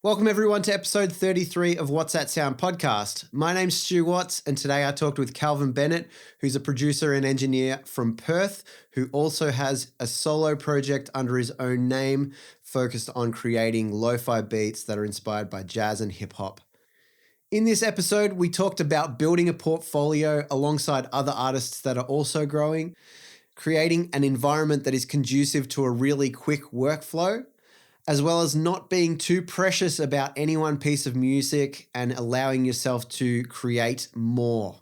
Welcome everyone to episode 33 of What's That Sound podcast. My name's Stu Watts, and today I talked with Calvin Bennett, who's a producer and engineer from Perth, who also has a solo project under his own name focused on creating lo-fi beats that are inspired by jazz and hip hop. In this episode, we talked about building a portfolio alongside other artists that are also growing, creating an environment that is conducive to a really quick workflow, as well as not being too precious about any one piece of music and allowing yourself to create more.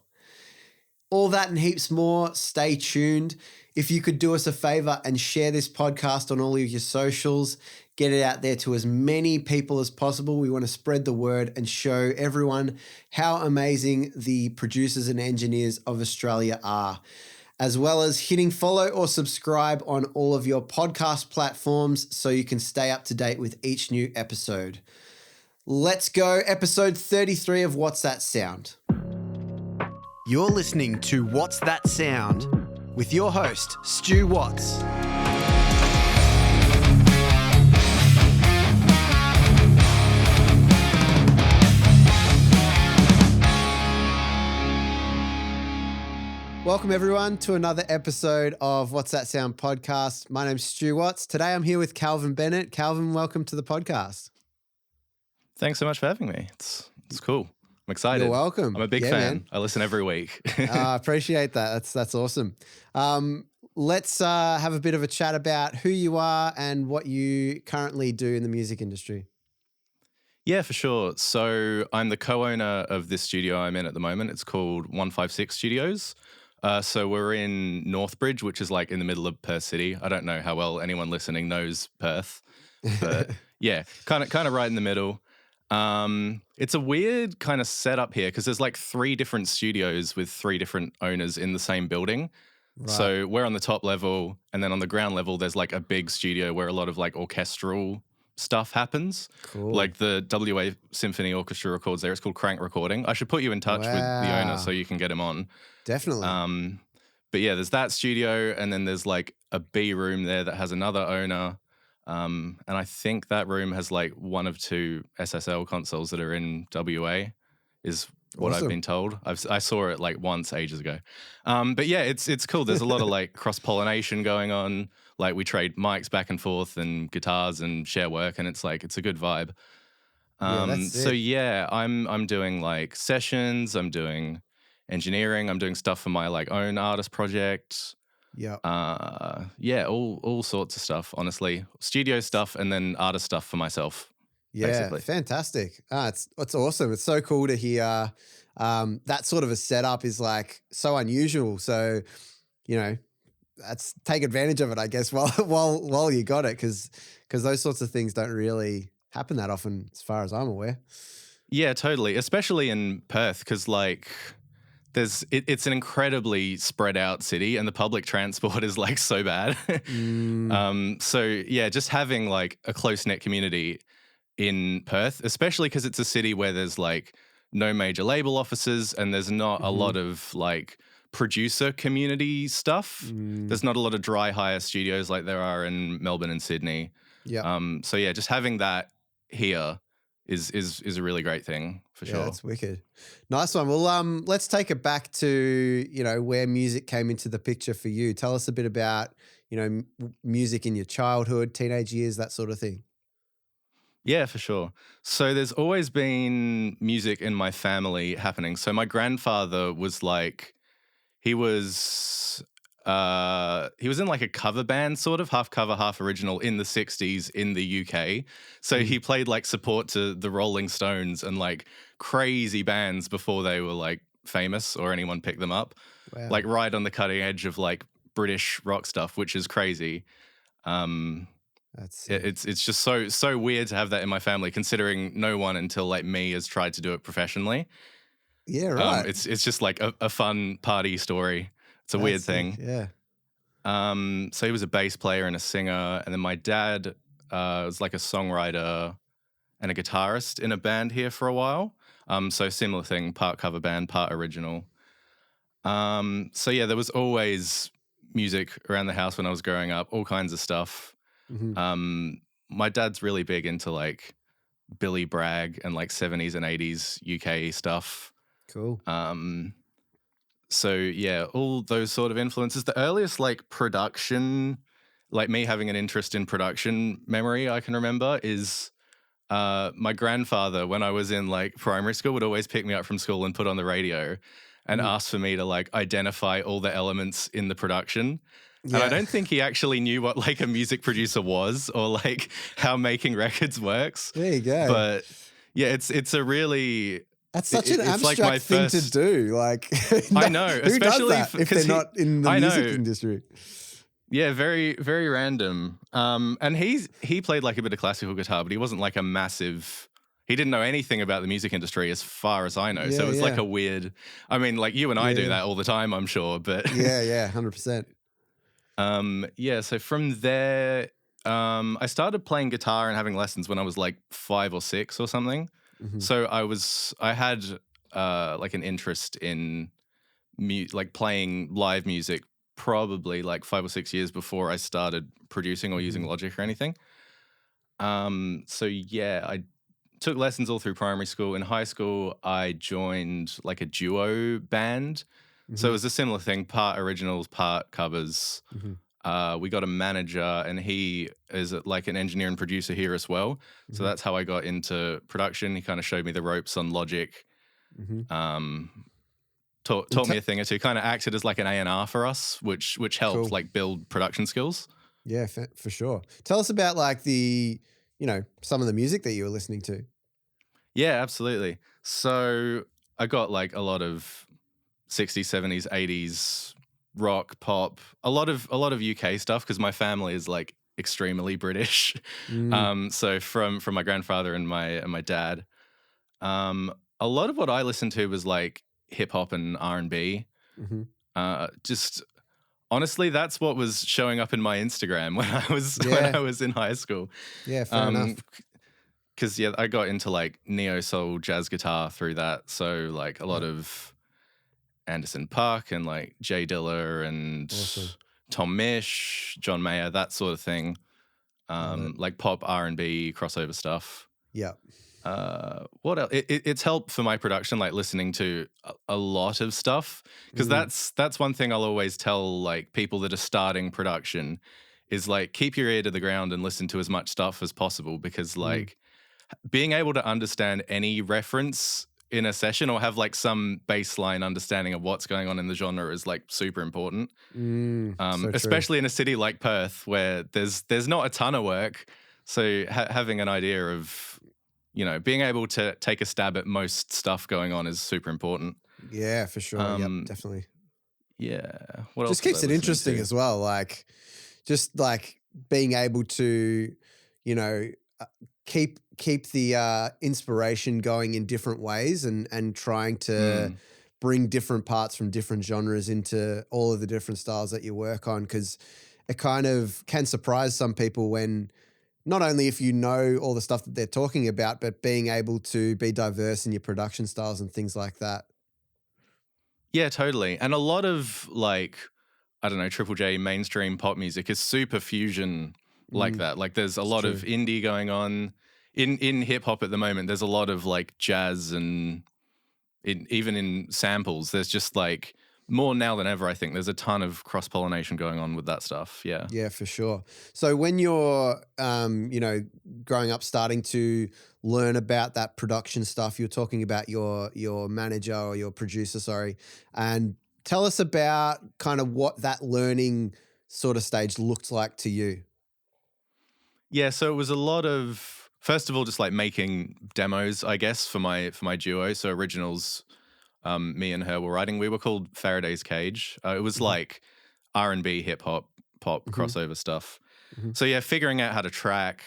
All that and heaps more, stay tuned. If you could do us a favor and share this podcast on all of your socials, get it out there to as many people as possible. We want to spread the word and show everyone how amazing the producers and engineers of Australia are, as well as hitting follow or subscribe on all of your podcast platforms so you can stay up to date with each new episode. Let's go, episode 33 of What's That Sound? You're listening to What's That Sound with your host, Stu Watts. Welcome everyone to another episode of What's That Sound podcast. My name's Stu Watts. Today I'm here with Calvin Bennett. Calvin, welcome to the podcast. Thanks so much for having me. It's cool. I'm excited. You're welcome. I'm a big fan. Man. I listen every week. I appreciate that. That's awesome. Let's have a bit of a chat about who you are and what you currently do in the music industry. Yeah, for sure. So I'm the co-owner of this studio I'm in at the moment. It's called 156 Studios. So we're in Northbridge, which is like in the middle of Perth City. I don't know how well anyone listening knows Perth, but yeah, kind of right in the middle. It's a weird kind of setup here because there's like 3 different studios with 3 different owners in the same building. Right. So we're on the top level, and then on the ground level, there's like a big studio where a lot of like orchestral stuff happens. Cool. Like the WA Symphony Orchestra records there. It's called Crank Recording. I should put you in touch with the owner so you can get him on. Definitely. But yeah, there's that studio, and then there's like a B room there that has another owner. And I think that room has like 1 of 2 SSL consoles that are in WA, is what I've been told. I saw it like once ages ago. But yeah, it's cool. There's a lot of like cross-pollination going on. Like we trade mics back and forth and guitars and share work, and it's a good vibe. So yeah, I'm doing like sessions, I'm doing engineering, I'm doing stuff for my like own artist project. Yeah. All sorts of stuff, honestly. Studio stuff and then artist stuff for myself. Yeah, basically. Fantastic. It's awesome. It's so cool to hear that sort of a setup is like so unusual. So, that's take advantage of it, I guess, while you got it, because those sorts of things don't really happen that often as far as I'm aware. Yeah, totally. Especially in Perth, because like it's an incredibly spread out city and the public transport is like so bad. So yeah, just having like a close knit community in Perth, especially because it's a city where there's like no major label offices and there's not a lot of like producer community stuff. There's not a lot of dry hire studios like there are in Melbourne and Sydney. Yeah. So yeah, just having that here is a really great thing for sure. Yeah, that's wicked. Nice one. Well, let's take it back to, where music came into the picture for you. Tell us a bit about, music in your childhood, teenage years, that sort of thing. Yeah, for sure. So there's always been music in my family happening. So my grandfather was like, he was in like a cover band, sort of half cover, half original in the 60s in the UK. So he played like support to the Rolling Stones and like crazy bands before they were like famous or anyone picked them up. Wow. Like right on the cutting edge of like British rock stuff, which is crazy. It's just so weird to have that in my family, considering no one until like me has tried to do it professionally. Yeah, right. It's just like a fun party story. It's a weird thing. Yeah. So he was a bass player and a singer, and then my dad was like a songwriter and a guitarist in a band here for a while. So similar thing, part cover band, part original. So yeah, there was always music around the house when I was growing up, all kinds of stuff. My dad's really big into like Billy Bragg and like 70s and 80s UK stuff. Cool. So yeah, all those sort of influences. The earliest like production, like me having an interest in production memory I can remember is my grandfather, when I was in like primary school, would always pick me up from school and put on the radio and ask for me to like identify all the elements in the production. Yeah. And I don't think he actually knew what like a music producer was or like how making records works. There you go. But yeah, it's a really... That's such an it's abstract like my thing first... to do. Like, I know, who especially does that if they're not in the music industry? Yeah, very, very random. And he played like a bit of classical guitar, but he wasn't like a massive... He didn't know anything about the music industry as far as I know. Yeah, so it was like a weird... I mean, like you and I do that all the time, I'm sure, but... Yeah, 100%. Yeah, so from there, I started playing guitar and having lessons when I was like 5 or 6 or something. Mm-hmm. So I had like an interest in like playing live music probably like 5 or 6 years before I started producing or using Logic or anything. So yeah, I took lessons all through primary school. In high school, I joined like a duo band. So it was a similar thing, part originals, part covers. We got a manager and he is like an engineer and producer here as well. So that's how I got into production. He kind of showed me the ropes on Logic, taught me a thing or two, kind of acted as like an A&R for us, which helped like build production skills. Yeah, for sure. Tell us about like some of the music that you were listening to. Yeah, absolutely. So I got like a lot of 60s, 70s, 80s rock, pop, a lot of UK stuff because my family is like extremely British. So from my grandfather and my dad, a lot of what I listened to was like hip hop and R&B. Just honestly, that's what was showing up in my Instagram when I was in high school. Yeah, fair enough. Because yeah, I got into like neo soul jazz guitar through that. So like a lot of Anderson .Paak and like Jay Dilla and Tom Misch, John Mayer, that sort of thing. Like pop R&B crossover stuff. Yeah. What else? It's helped for my production, like listening to a lot of stuff, because that's one thing I'll always tell like people that are starting production is like keep your ear to the ground and listen to as much stuff as possible, because like being able to understand any reference in a session or have like some baseline understanding of what's going on in the genre is like super important. So especially in a city like Perth where there's not a ton of work. So having an idea of, being able to take a stab at most stuff going on is super important. Yeah, for sure. Yep, definitely. Yeah. What else? Just keeps it interesting as well. Like, just like being able to, keep the inspiration going in different ways and trying to bring different parts from different genres into all of the different styles that you work on, because it kind of can surprise some people when not only if you know all the stuff that they're talking about, but being able to be diverse in your production styles and things like that. Yeah, totally. And a lot of like, I don't know, Triple J mainstream pop music is super fusion like that. Like there's a lot of indie going on. In hip hop at the moment, there's a lot of like jazz and even in samples, there's just like more now than ever, I think. There's a ton of cross-pollination going on with that stuff. Yeah. Yeah, for sure. So when you're, growing up, starting to learn about that production stuff, you're talking about your manager or your producer, sorry, and tell us about kind of what that learning sort of stage looked like to you. Yeah, so it was a lot of, first of all, just like making demos, I guess, for my duo. So originals, me and her were writing. We were called Faraday's Cage. It was like R&B, hip hop, pop crossover stuff. So yeah, figuring out how to track,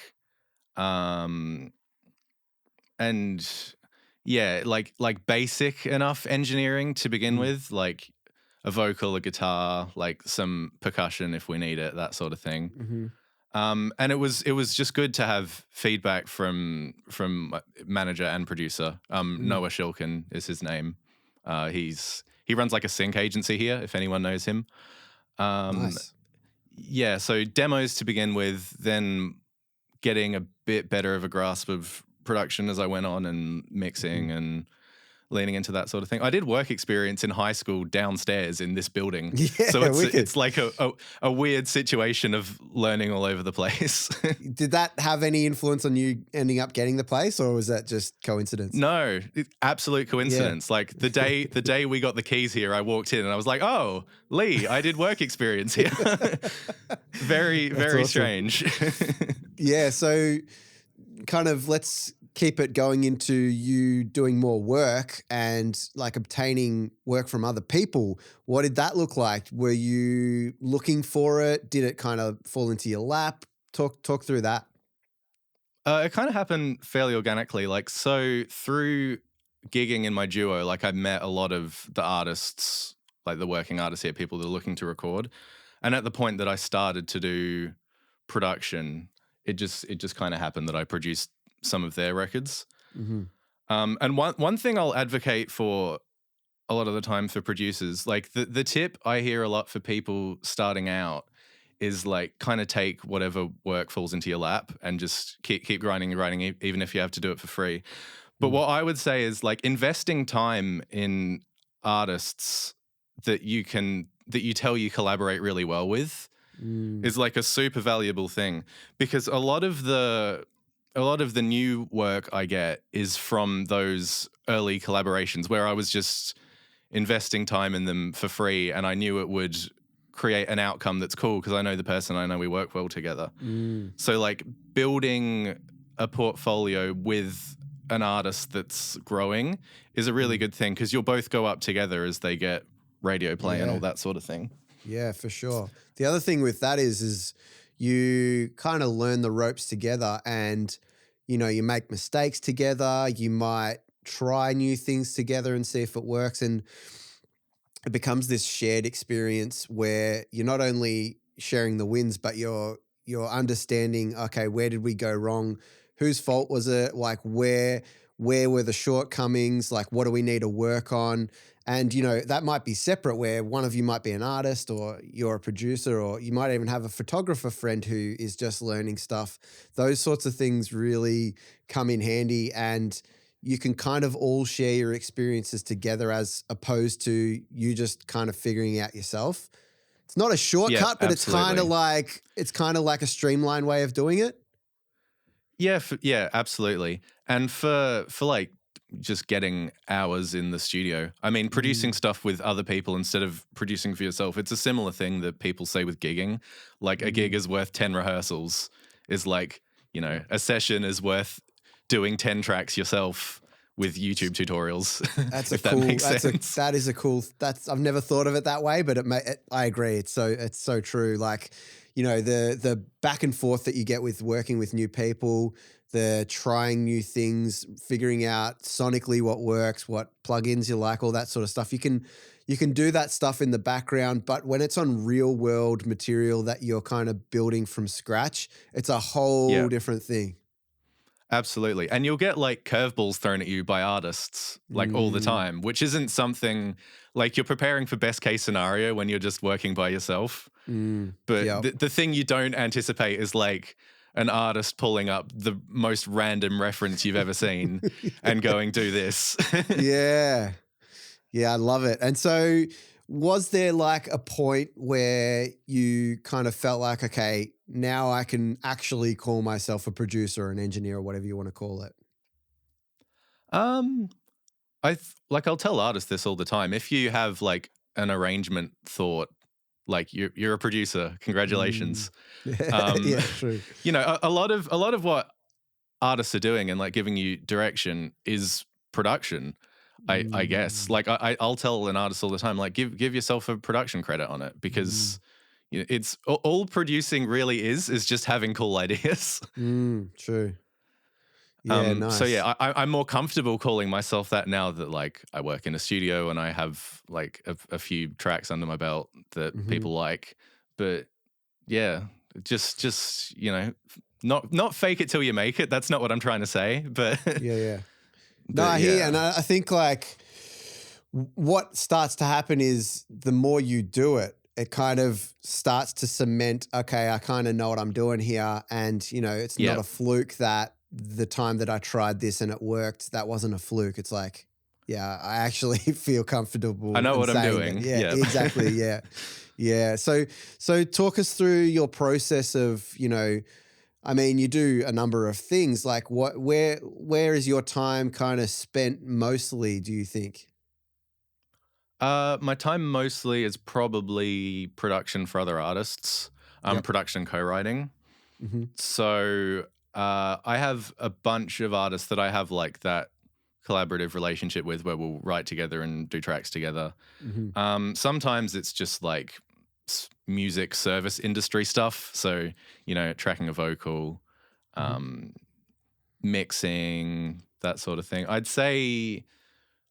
and yeah, like basic enough engineering to begin with, like a vocal, a guitar, like some percussion if we need it, that sort of thing. And it was just good to have feedback from manager and producer. Noah Shilkin is his name. He runs like a sync agency here, if anyone knows him. Nice. Yeah, so demos to begin with, then getting a bit better of a grasp of production as I went on and mixing and leaning into that sort of thing. I did work experience in high school downstairs in this building. Yeah, so wicked. it's like a weird situation of learning all over the place. Did that have any influence on you ending up getting the place, or was that just coincidence? No, absolute coincidence. Yeah. Like the day we got the keys here, I walked in and I was like, oh, Lee, I did work experience here. Very awesome. Strange. Yeah, so kind of let's keep it going into you doing more work and like obtaining work from other people. What did that look like? Were you looking for it? Did it kind of fall into your lap? Talk through that. It kind of happened fairly organically. Like, so through gigging in my duo, like I met a lot of the artists, like the working artists here, people that are looking to record. And at the point that I started to do production, it just kind of happened that I produced some of their records. Mm-hmm. And one thing I'll advocate for a lot of the time for producers, like the tip I hear a lot for people starting out is like kind of take whatever work falls into your lap and just keep grinding, even if you have to do it for free. But what I would say is like investing time in artists that you tell you collaborate really well with is like a super valuable thing, because a lot of the new work I get is from those early collaborations where I was just investing time in them for free and I knew it would create an outcome that's cool because I know the person, I know we work well together. So like building a portfolio with an artist that's growing is a really good thing because you'll both go up together as they get radio play and all that sort of thing. Yeah, for sure. The other thing with that is you kind of learn the ropes together and, you know, you make mistakes together. You might try new things together and see if it works. And it becomes this shared experience where you're not only sharing the wins, but you're understanding, okay, where did we go wrong? Whose fault was it? Like where were the shortcomings? Like what do we need to work on? And, you know, that might be separate where one of you might be an artist or you're a producer, or you might even have a photographer friend who is just learning stuff. Those sorts of things really come in handy, and you can kind of all share your experiences together as opposed to you just kind of figuring out yourself. It's not a shortcut, but it's kind of like a streamlined way of doing it. Yeah, absolutely. And for like just getting hours in the studio, I mean, producing stuff with other people instead of producing for yourself, it's a similar thing that people say with gigging. Like a gig is worth 10 rehearsals, is like, you know, a session is worth doing 10 tracks yourself with YouTube tutorials. That's if that makes sense. That is a cool. I've never thought of it that way, but I agree. It's so true. Like, you know, the back and forth that you get with working with new people, the trying new things, figuring out sonically what works, what plugins you like, all that sort of stuff. You can do that stuff in the background, but when it's on real world material that you're kind of building from scratch, it's a whole different thing. Absolutely. And you'll get like curveballs thrown at you by artists like all the time, which isn't something like you're preparing for best case scenario when you're just working by yourself. But the thing you don't anticipate is like an artist pulling up the most random reference you've ever seen and going, do this. Yeah, I love it. And so was there like a point where you kind of felt like, okay, now I can actually call myself a producer or an engineer or whatever you want to call it? I'll tell artists this all the time. If you have like an arrangement thought, like you're a producer, congratulations. Yeah, true. You know, a lot of what artists are doing and like giving you direction is production. I guess like I'll tell an artist all the time, like give yourself a production credit on it, because you know, it's all producing really is just having cool ideas. True. Yeah, nice. So yeah, I'm more comfortable calling myself that now that like I work in a studio and I have like a few tracks under my belt that people like. But yeah, just you know, not fake it till you make it. That's not what I'm trying to say. But yeah. No, I hear, and I think like what starts to happen is the more you do it, it kind of starts to cement, okay, I kind of know what I'm doing here. And, you know, it's not a fluke that the time that I tried this and it worked, that wasn't a fluke. It's like, yeah, I actually feel comfortable I know in what I'm saying doing. that. Yeah, Yeah. exactly. Yeah. Yeah. So talk us through your process of, I mean, you do a number of things. Like where is your time kind of spent mostly, do you think? My time mostly is probably production for other artists, Yep. production co-writing. Mm-hmm. So I have a bunch of artists that I have like that collaborative relationship with where we'll write together and do tracks together. Mm-hmm. Sometimes it's just like music service industry stuff. So, tracking a vocal, um, mixing, that sort of thing. I'd say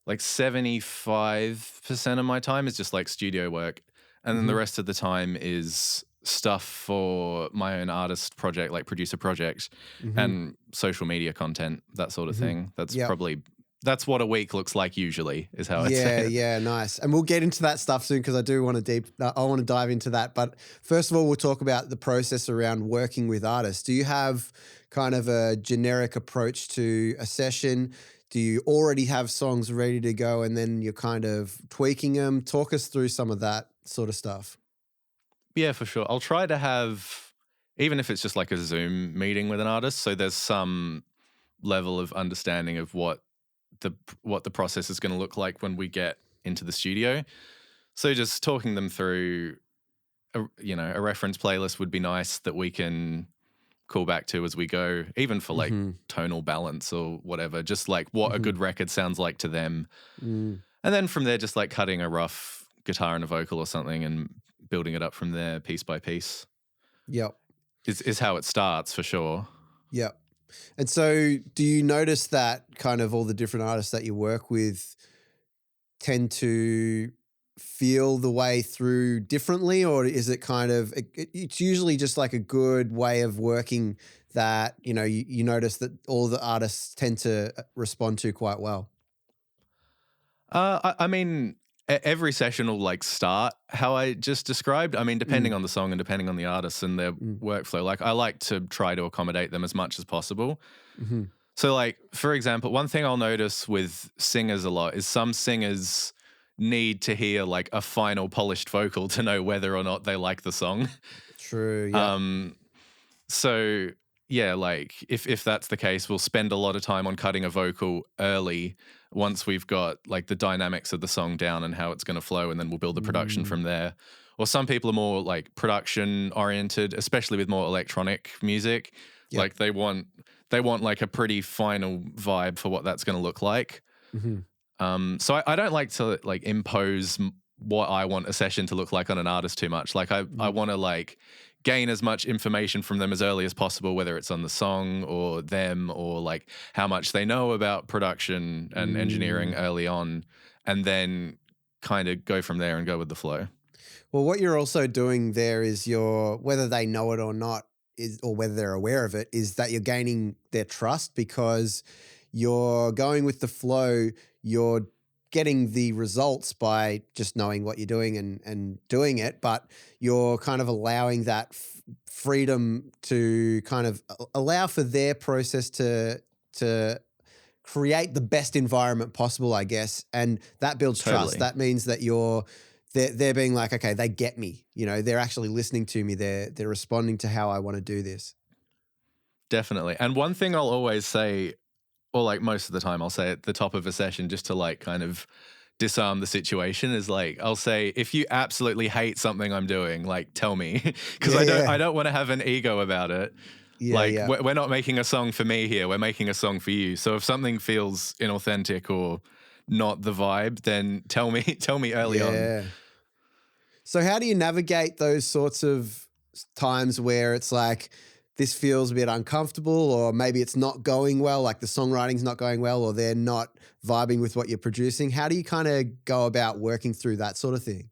like 75% of my time is just like studio work. And then the rest of the time is stuff for my own artist project, like producer project Mm-hmm. and social media content, that sort of thing. That's Yep. that's what a week looks like usually, is how I'd say Yeah, it. yeah, nice. And we'll get into that stuff soon because I do want to I want to dive into that. But first of all, we'll talk about the process around working with artists. Do you have kind of a generic approach to a session? Do you already have songs ready to go and then you're kind of tweaking them? Talk us through some of that sort of stuff. Yeah, for sure. I'll try to have, even if it's just like a Zoom meeting with an artist, so there's some level of understanding of what the process is going to look like when we get into the studio. So just talking them through a reference playlist would be nice that we can call back to as we go, even for like tonal balance or whatever, just like what a good record sounds like to them. Mm. And then from there, just like cutting a rough guitar and a vocal or something and building it up from there piece by piece Yep. is how it starts for sure. Yep. And so do you notice that kind of all the different artists that you work with tend to feel the way through differently, or is it kind of it's usually just like a good way of working that you notice that all the artists tend to respond to quite well? I mean, every session will like start how I just described. I mean, depending Mm, on the song and depending on the artist and their mm, workflow, like I like to try to accommodate them as much as possible. mm-hmm, So, like, for example, one thing I'll notice with singers a lot is some singers need to hear like a final polished vocal to know whether or not they like the song. true. Yep. Um, so yeah, like if that's the case, we'll spend a lot of time on cutting a vocal early once we've got like the dynamics of the song down and how it's going to flow, and then we'll build the production Mm, from there. Or some people are more like production oriented, especially with more electronic music. yep. Like they want like a pretty final vibe for what that's going to look like. Mm-hmm, So I don't like to like impose what I want a session to look like on an artist too much. Like I mm, want to like gain as much information from them as early as possible, whether it's on the song or them or like how much they know about production and engineering mm. early on, and then kind of go from there and go with the flow. Well, what you're also doing there is whether they know it or not, or whether they're aware of it, is that you're gaining their trust because you're going with the flow. You're getting the results by just knowing what you're doing and doing it, but you're kind of allowing that freedom to kind of allow for their process to create the best environment possible, I guess. And that builds trust. Totally. That means that they're being like, okay, they get me. They're actually listening to me. They're responding to how I want to do this. Definitely. And one thing I'll always say, or like most of the time I'll say at the top of a session just to like kind of disarm the situation, is like I'll say, if you absolutely hate something I'm doing, like tell me, because Yeah, I don't yeah, I don't want to have an ego about it. yeah, Like yeah, we're not making a song for me here, we're making a song for you. So if something feels inauthentic or not the vibe, then tell me tell me early on. yeah. So how do you navigate those sorts of times where it's like this feels a bit uncomfortable, or maybe it's not going well, like the songwriting's not going well, or they're not vibing with what you're producing? How do you kind of go about working through that sort of thing?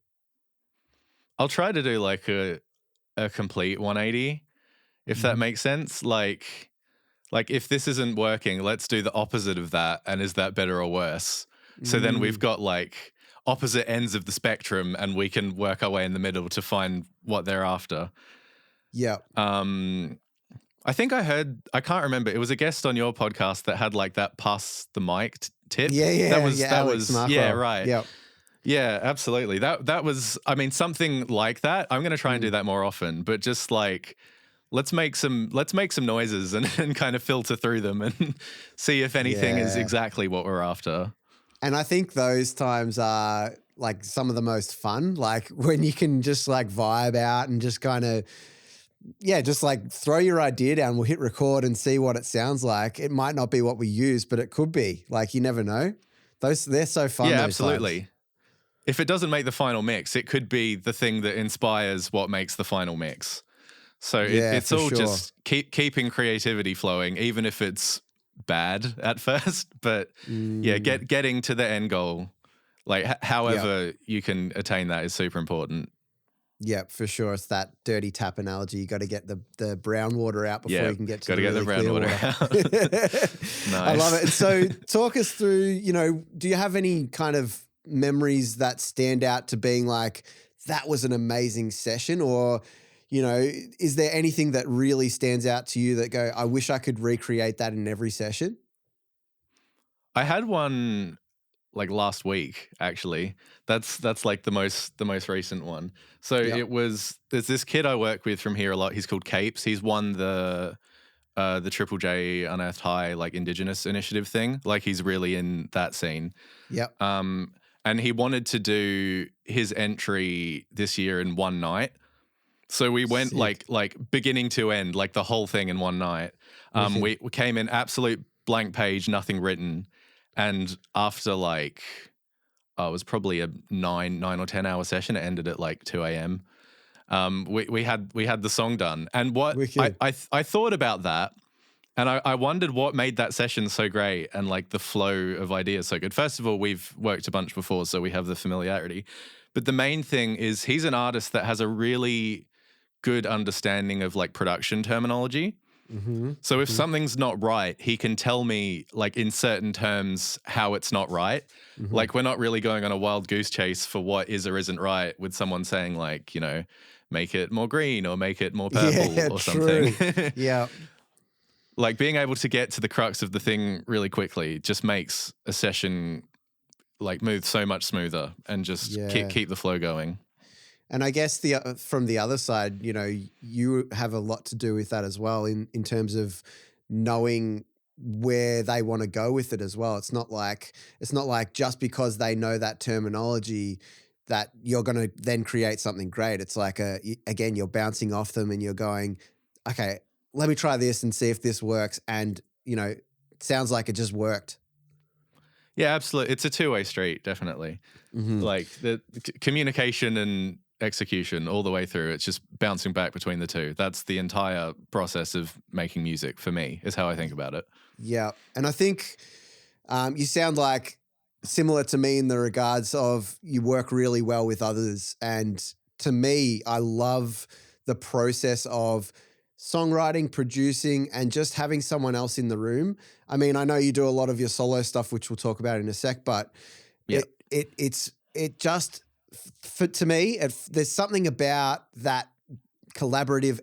I'll try to do like a complete 180, if that Mhm. makes sense. Like if this isn't working, let's do the opposite of that. And is that better or worse? So then we've Mm, got like opposite ends of the spectrum and we can work our way in the middle to find what they're after. yeah. Um, I think I can't remember. It was a guest on your podcast that had like that pass the mic tip. Yeah, Alex yeah, Markwell. right. Yep. Yeah, absolutely. That was, I mean, something like that. I'm going to try and do that more often, but just like, let's make some noises and kind of filter through them and see if anything is exactly what we're after. And I think those times are like some of the most fun, like when you can just like vibe out and just kind of, just like throw your idea down. We'll hit record and see what it sounds like. It might not be what we use, but it could be. Like, you never know. They're so fun. Yeah, those absolutely. times. If it doesn't make the final mix, it could be the thing that inspires what makes the final mix. So it's all just keeping creativity flowing, even if it's bad at first. But getting to the end goal, like however you can attain that, is super important. Yeah, for sure. It's that dirty tap analogy. You got to get the brown water out before you can get to the brown water out. Nice. I love it. And so talk us through, do you have any kind of memories that stand out to being like, that was an amazing session? Or, is there anything that really stands out to you that go, I wish I could recreate that in every session? I had one like last week, actually. That's like the most recent one. So there's this kid I work with from here a lot. He's called Capes. He's won the Triple J Unearthed High like Indigenous initiative thing. Like, he's really in that scene. Yep. And he wanted to do his entry this year in one night. So we went like beginning to end, like the whole thing in one night. We came in absolute blank page, nothing written. And after like, it was probably a 9 or 10 hour session. It ended at like 2 a.m. We had the song done. And what I thought about that, and I wondered what made that session so great and like the flow of ideas so good. First of all, we've worked a bunch before, so we have the familiarity. But the main thing is he's an artist that has a really good understanding of like production terminology. Mm-hmm. So if something's not right, he can tell me like in certain terms how it's not right. Mm-hmm. Like, we're not really going on a wild goose chase for what is or isn't right with someone saying like, make it more green or make it more purple or something. Yeah. Like, being able to get to the crux of the thing really quickly just makes a session like move so much smoother and just keep the flow going. And I guess from the other side, you have a lot to do with that as well in terms of knowing where they want to go with it as well. It's not like just because they know that terminology that you're going to then create something great. It's like again, you're bouncing off them and you're going, okay, let me try this and see if this works. And it sounds like it just worked. Yeah, absolutely. It's a two-way street, definitely. Mm-hmm. Like the communication and execution all the way through. It's just bouncing back between the two. That's the entire process of making music for me, is how I think about it. Yeah. And I think you sound like similar to me in the regards of you work really well with others. And to me, I love the process of songwriting, producing, and just having someone else in the room. I mean, I know you do a lot of your solo stuff, which we'll talk about in a sec, but to me, there's something about that collaborative,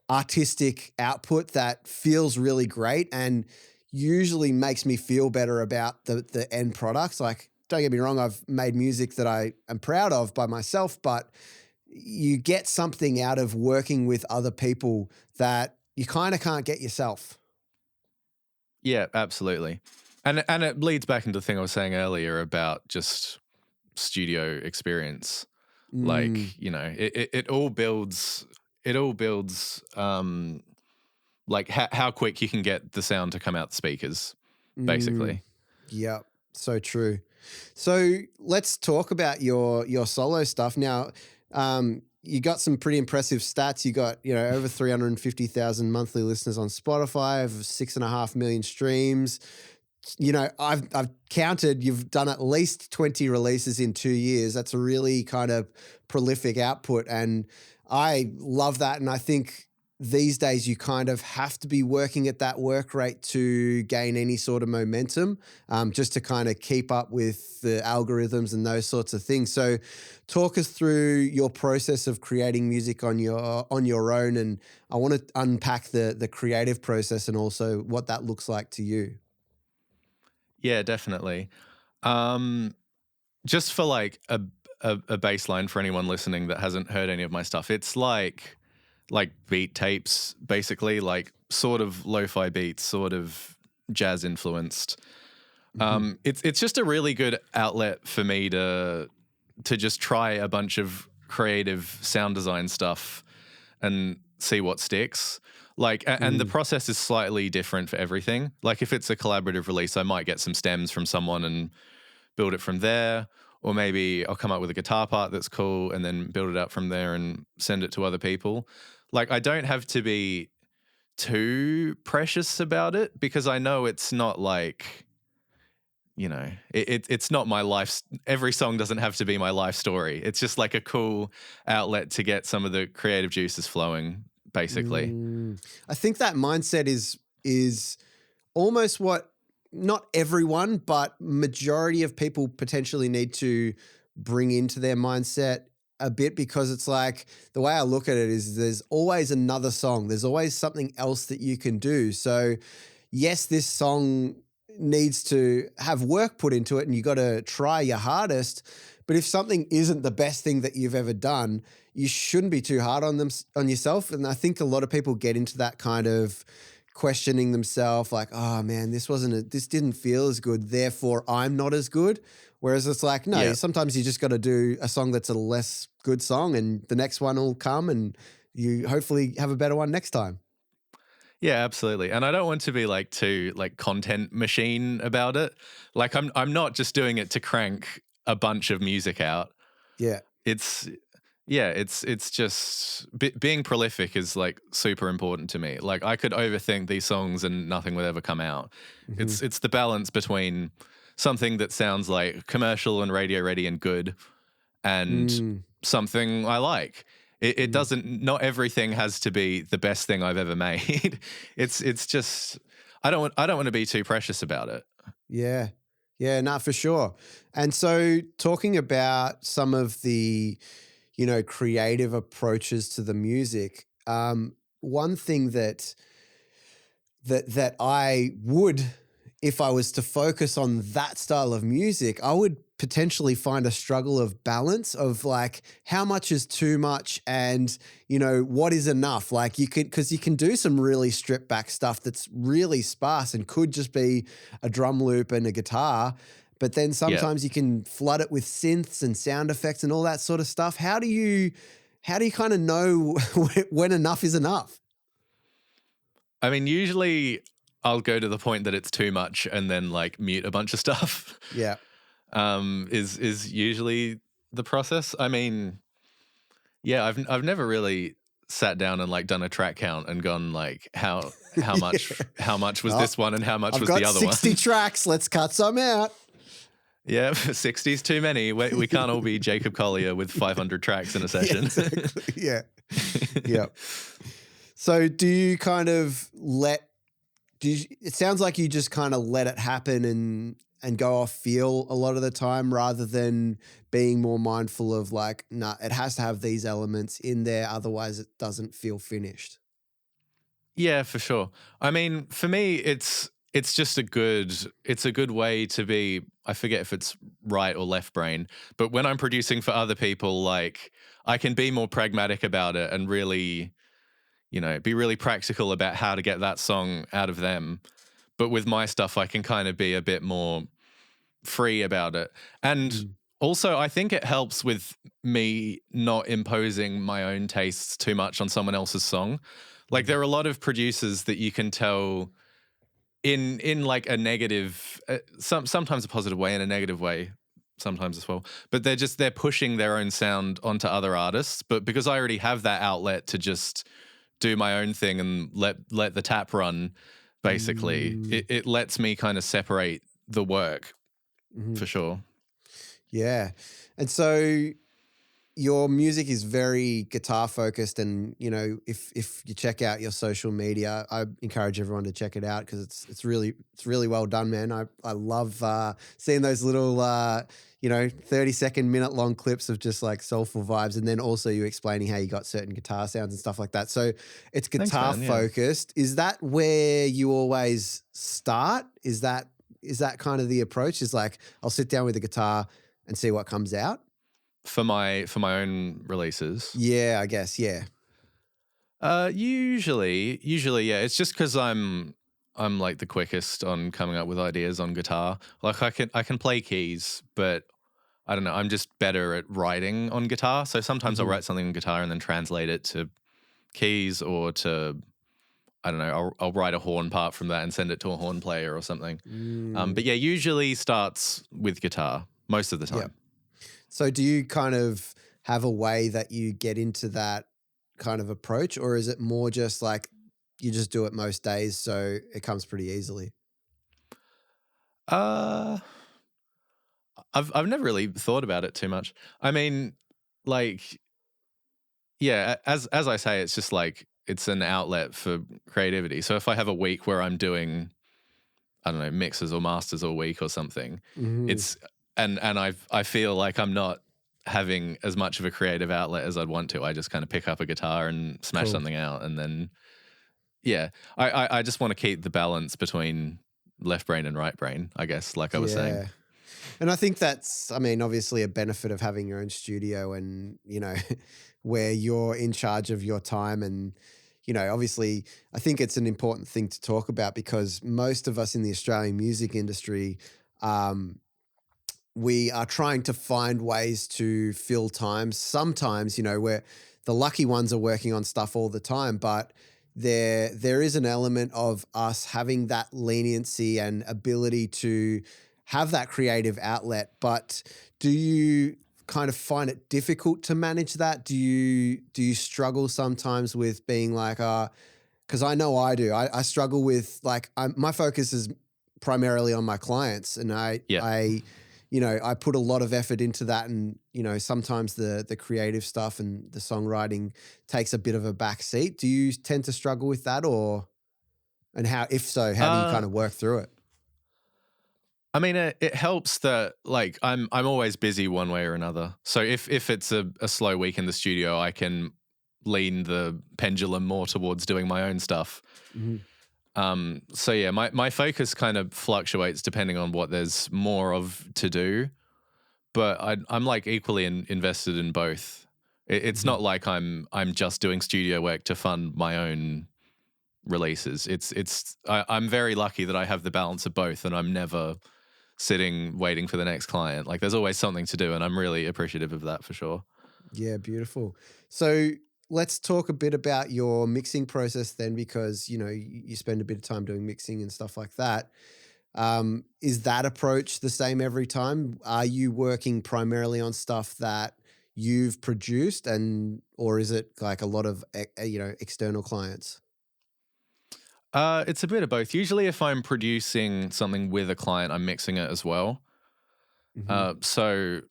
artistic output that feels really great and usually makes me feel better about the end products. Like, don't get me wrong, I've made music that I am proud of by myself, but you get something out of working with other people that you kind of can't get yourself. Yeah, absolutely. And it leads back into the thing I was saying earlier about just studio experience. Like, it all builds like how quick you can get the sound to come out the speakers, basically. Yeah, so true. So let's talk about your solo stuff now. You got some pretty impressive stats. You got, over 350,000 monthly listeners on Spotify, over 6.5 million streams. I've counted, you've done at least 20 releases in 2 years. That's a really kind of prolific output. And I love that. And I think these days you kind of have to be working at that work rate to gain any sort of momentum, just to kind of keep up with the algorithms and those sorts of things. So talk us through your process of creating music on your own, and I want to unpack the creative process and also what that looks like to you. Yeah, definitely. Just for like a baseline for anyone listening that hasn't heard any of my stuff, it's like beat tapes, basically, like sort of lo-fi beats, sort of jazz influenced. It's just a really good outlet for me to just try a bunch of creative sound design stuff and see what sticks. Like, and the process is slightly different for everything. Like, if it's a collaborative release, I might get some stems from someone and build it from there. Or maybe I'll come up with a guitar part that's cool and then build it up from there and send it to other people. Like, I don't have to be too precious about it because I know it's not like, you know, it's not my life. Every song doesn't have to be my life story. It's just like a cool outlet to get some of the creative juices flowing, basically. I think that mindset is almost what not everyone, but majority of people potentially need to bring into their mindset a bit, because it's like, the way I look at it is there's always another song. There's always something else that you can do. So yes, this song needs to have work put into it and you got to try your hardest. But if something isn't the best thing that you've ever done, you shouldn't be too hard on yourself. And I think a lot of people get into that kind of questioning themselves, like, oh man, this didn't feel as good, therefore I'm not as good. Whereas it's like, no, sometimes you just got to do a song that's a less good song and the next one will come and you hopefully have a better one next time. Yeah, absolutely. And I don't want to be like too like content machine about it. Like, I'm not just doing it to crank a bunch of music out. Yeah. It's just being prolific is like super important to me. Like, I could overthink these songs and nothing would ever come out. It's the balance between something that sounds like commercial and radio ready and good and something I like. It doesn't, not everything has to be the best thing I've ever made. It's just, I don't want to be too precious about it. Yeah. Yeah, not for sure. And so talking about some of the, creative approaches to the music, one thing that I would, if I was to focus on that style of music, I would potentially find a struggle of balance of like, how much is too much and, what is enough? Like, because you can do some really stripped back stuff that's really sparse and could just be a drum loop and a guitar. But then sometimes you can flood it with synths and sound effects and all that sort of stuff. How do you kind of know when enough is enough? I mean, usually I'll go to the point that it's too much and then like mute a bunch of stuff. Yeah. Is usually the process. I mean, yeah, I've never really sat down and like done a track count and gone like how much was this one and how much was the other one. I've got 60 tracks. Let's cut some out. Yeah, 60's too many. We can't all be Jacob Collier with 500 tracks in a session. Yeah, exactly. Yeah. Yeah. So do you kind of it sounds like you just kind of let it happen and go off feel a lot of the time, rather than being more mindful of like, nah, it has to have these elements in there, otherwise it doesn't feel finished. Yeah, for sure. I mean, for me, it's just a good way to be, I forget if it's right or left brain, but when I'm producing for other people, like, I can be more pragmatic about it and really, be really practical about how to get that song out of them. But with my stuff, I can kind of be a bit more free about it. And also, I think it helps with me not imposing my own tastes too much on someone else's song. Like, there are a lot of producers that you can tell in like a negative, sometimes a positive way and a negative way sometimes as well. But they're pushing their own sound onto other artists. But because I already have that outlet to just do my own thing and let the tap run, basically, it lets me kind of separate the work for sure. Yeah. And so, your music is very guitar focused, and if you check out your social media, I encourage everyone to check it out because it's really well done, man. I love seeing those little 30-second, minute long clips of just like soulful vibes, and then also you explaining how you got certain guitar sounds and stuff like that. So it's Thanks, guitar man. Yeah. focused. Is that where you always start? Is that kind of the approach? Is like I'll sit down with the guitar and see what comes out? For my own releases. Yeah, I guess. Yeah. Usually, yeah. It's just because I'm like the quickest on coming up with ideas on guitar. Like I can play keys, but I don't know. I'm just better at writing on guitar. So sometimes I'll write something on guitar and then translate it to keys, or to, I don't know. I'll write a horn part from that and send it to a horn player or something. But yeah, usually starts with guitar most of the time. Yep. So do you kind of have a way that you get into that kind of approach, or is it more just like you just do it most days so it comes pretty easily? I've never really thought about it too much. I mean, like, yeah, as I say, it's just like it's an outlet for creativity. So if I have a week where I'm doing, I don't know, mixes or masters all week or something, it's and I feel like I'm not having as much of a creative outlet as I'd want to. I just kind of pick up a guitar and smash something out, and then I just want to keep the balance between left brain and right brain, I guess, like I was saying. And I think that's, I mean, obviously a benefit of having your own studio and, where you're in charge of your time. And, obviously, I think it's an important thing to talk about because most of us in the Australian music industry, we are trying to find ways to fill time. Sometimes, where the lucky ones are working on stuff all the time, but there is an element of us having that leniency and ability to have that creative outlet. But do you kind of find it difficult to manage that? Do you struggle sometimes with being like, because I know I do. I struggle with like my focus is primarily on my clients, and I put a lot of effort into that, and sometimes the creative stuff and the songwriting takes a bit of a back seat. Do you tend to struggle with that, and how, if so, how do you kind of work through it? I mean, it helps that like I'm always busy one way or another. So if it's a slow week in the studio, I can lean the pendulum more towards doing my own stuff. So yeah, my focus kind of fluctuates depending on what there's more of to do. But I'm like equally invested in both. It's not like I'm just doing studio work to fund my own releases. I'm very lucky that I have the balance of both, and I'm never sitting waiting for the next client. Like there's always something to do, and I'm really appreciative of that for sure. Yeah, beautiful. So let's talk a bit about your mixing process then, because you spend a bit of time doing mixing and stuff like that. Is that approach the same every time? Are you working primarily on stuff that you've produced, or is it like a lot of external clients? It's a bit of both. Usually, if I'm producing something with a client, I'm mixing it as well. So,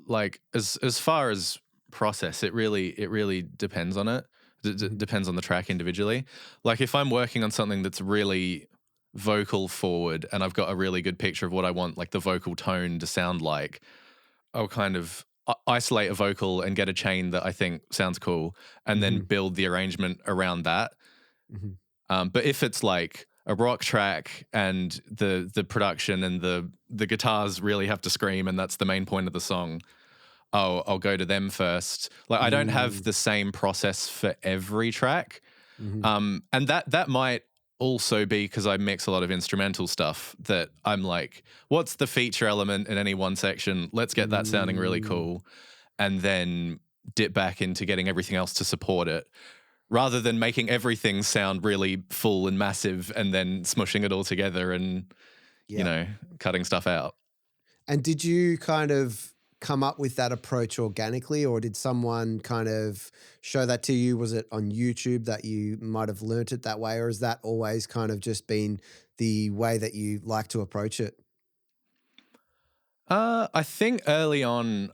like as far as process, it really depends on it. Depends on the track individually. Like if I'm working on something that's really vocal forward, and I've got a really good picture of what I want, like the vocal tone to sound like, I'll kind of isolate a vocal and get a chain that I think sounds cool, and then build the arrangement around that. But if it's like a rock track and the production and the guitars really have to scream, and that's the main point of the song, I'll go to them first. Like I don't have the same process for every track, and that might also be because I mix a lot of instrumental stuff that I'm like, what's the feature element in any one section? Let's get that sounding really cool, and then dip back into getting everything else to support it, rather than making everything sound really full and massive and then smushing it all together and, cutting stuff out. And did you kind of come up with that approach organically, or did someone kind of show that to you? Was it on YouTube that you might have learnt it that way, or has that always kind of just been the way that you like to approach it? I think early on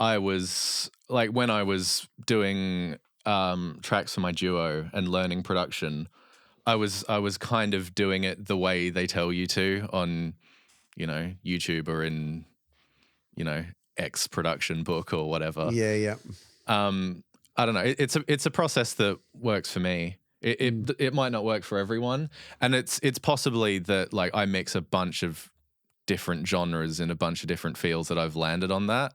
I was like, when I was doing tracks for my duo and learning production, I was kind of doing it the way they tell you to on, YouTube or in, X production book or whatever. Yeah, yeah. I don't know. It's a process that works for me. It might not work for everyone, and it's possibly that like I mix a bunch of different genres in a bunch of different fields that I've landed on that.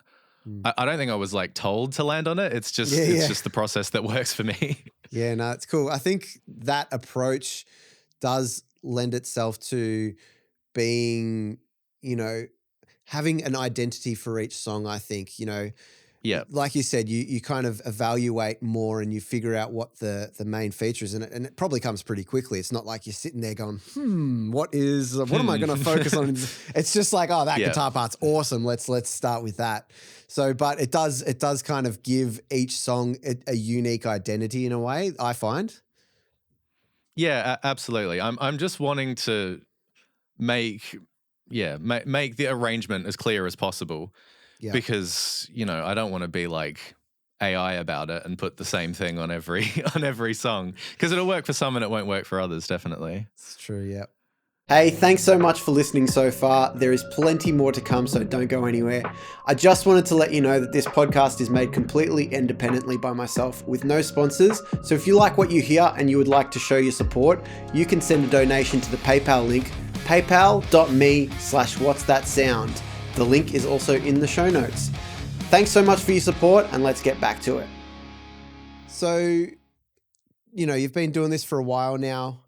I don't think I was like told to land on it. It's just just the process that works for me. Yeah, no, it's cool. I think that approach does lend itself to being, having an identity for each song, I think, Yeah. like you said, you kind of evaluate more and you figure out what the main feature is, and it probably comes pretty quickly. It's not like you're sitting there going, what am I going to focus on? It's just like, oh, that guitar part's awesome. Let's start with that. So, but it does kind of give each song a unique identity in a way, I find. Yeah, absolutely. I'm just wanting to make the arrangement as clear as possible. Yeah. Because, I don't want to be like AI about it and put the same thing on every song, because it'll work for some and it won't work for others, definitely. It's true, yeah. Hey, thanks so much for listening so far. There is plenty more to come, so don't go anywhere. I just wanted to let you know that this podcast is made completely independently by myself with no sponsors. So if you like what you hear and you would like to show your support, you can send a donation to the PayPal link, paypal.me/whatsthatsound. The link is also in the show notes. Thanks so much for your support, and let's get back to it. So, you've been doing this for a while now.